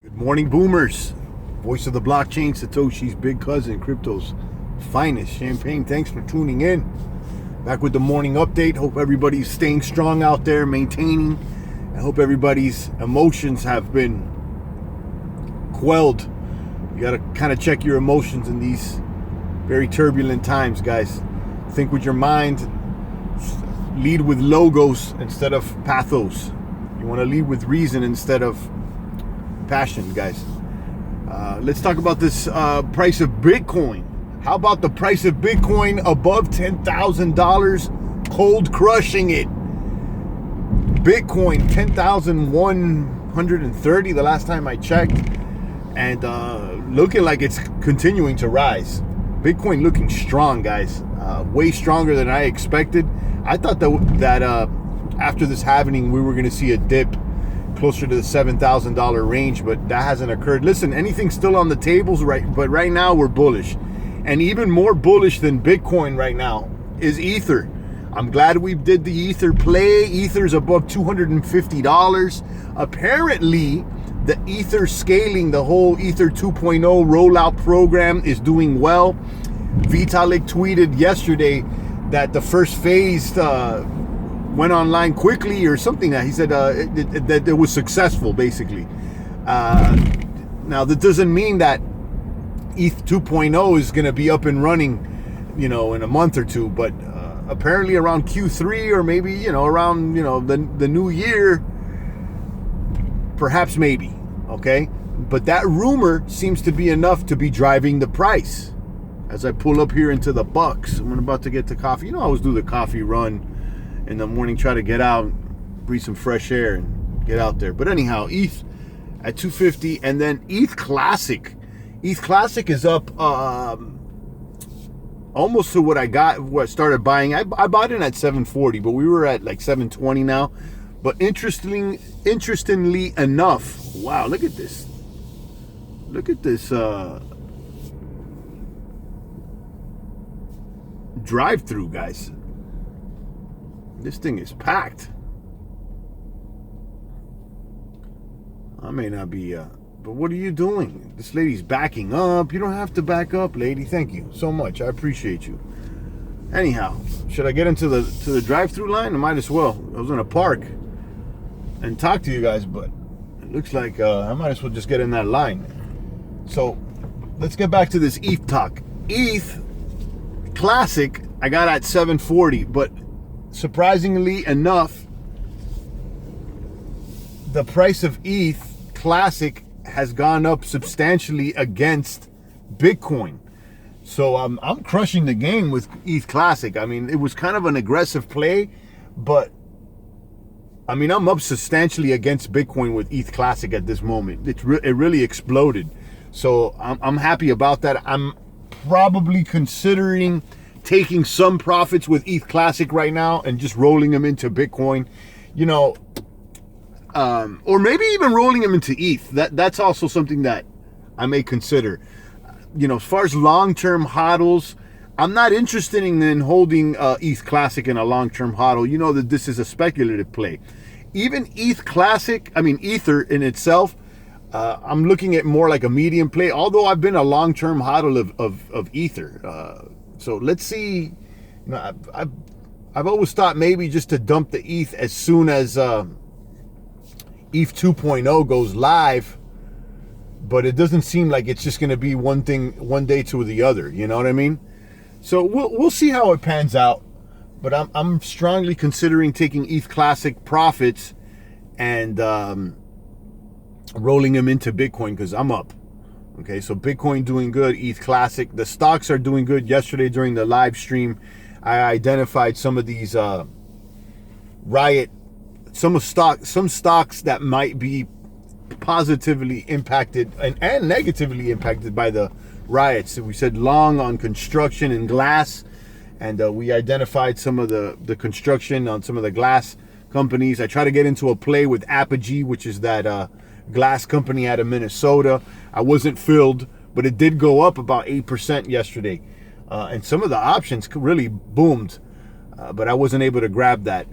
Good morning, boomers. Voice of the blockchain, Satoshi's big cousin, crypto's finest. Champagne, thanks for tuning in. Back with the morning update. Hope everybody's staying strong out there, maintaining. I hope everybody's emotions have been quelled. You got to kind of check your emotions in these very turbulent times, guys. Think with your mind. Lead with logos instead of pathos. You want to lead with reason instead of passion, guys. Let's talk about this price of Bitcoin. How about the price of Bitcoin above $10,000, cold crushing it? Bitcoin 10,130 the last time I checked, and looking like it's continuing to rise. Bitcoin looking strong, guys. Way stronger than I expected. I thought that after this halving we were going to see a dip closer to the $7,000 range, but that hasn't occurred. Listen, anything's still on the tables, right? But right now we're bullish, and even more bullish than Bitcoin right now is Ether. I'm glad we did the Ether play. Ether's above $250. Apparently, the Ether scaling, the whole Ether 2.0 rollout program is doing well. Vitalik tweeted yesterday that the first phase went online quickly or something. That he said that it was successful, basically. Now that doesn't mean that ETH 2.0 is going to be up and running, in a month or two, but apparently around Q3 or maybe around the new year, perhaps, maybe. Okay, but that rumor seems to be enough to be driving the price. As I pull up here into the Bucks, I'm about to get to coffee. I always do the coffee run in the morning, try to get out, breathe some fresh air and get out there. But anyhow, ETH at 250, and then ETH Classic. ETH Classic is up almost to what I started buying. I bought it at 740, but we were at like 720 now. But interestingly enough, wow, look at this. Look at this drive-through, guys. This thing is packed. I may not be, but what are you doing? This lady's backing up. You don't have to back up, lady. Thank you so much. I appreciate you. Anyhow, should I get into the drive-through line? I might as well. I was gonna park and talk to you guys, but it looks like I might as well just get in that line. So let's get back to this ETH talk. ETH Classic, I got at 740, but surprisingly enough, the price of ETH Classic has gone up substantially against Bitcoin. So I'm crushing the game with ETH Classic. I mean, it was kind of an aggressive play, but I mean, I'm up substantially against Bitcoin with ETH Classic at this moment. It really exploded. So I'm happy about that. I'm probably considering taking some profits with ETH Classic right now and just rolling them into Bitcoin, or maybe even rolling them into ETH. That's also something that I may consider. As far as long-term hodls, I'm not interested in holding ETH Classic in a long-term hodl. You know that this is a speculative play. Even ETH Classic, Ether in itself, I'm looking at more like a medium play, although I've been a long-term hodl of Ether. So let's see. I've always thought maybe just to dump the ETH as soon as ETH 2.0 goes live, but it doesn't seem like it's just going to be one thing one day to the other. You know what I mean? So we'll see how it pans out. But I'm strongly considering taking ETH Classic profits and rolling them into Bitcoin because I'm up. Okay, so Bitcoin doing good, ETH Classic. The stocks are doing good. Yesterday during the live stream, I identified some of these some stocks that might be positively impacted and negatively impacted by the riots. So we said long on construction and glass, and we identified some of the construction on some of the glass companies. I try to get into a play with Apogee, which is that glass company out of Minnesota. I wasn't filled, but it did go up about 8% yesterday, and some of the options really boomed, but I wasn't able to grab that.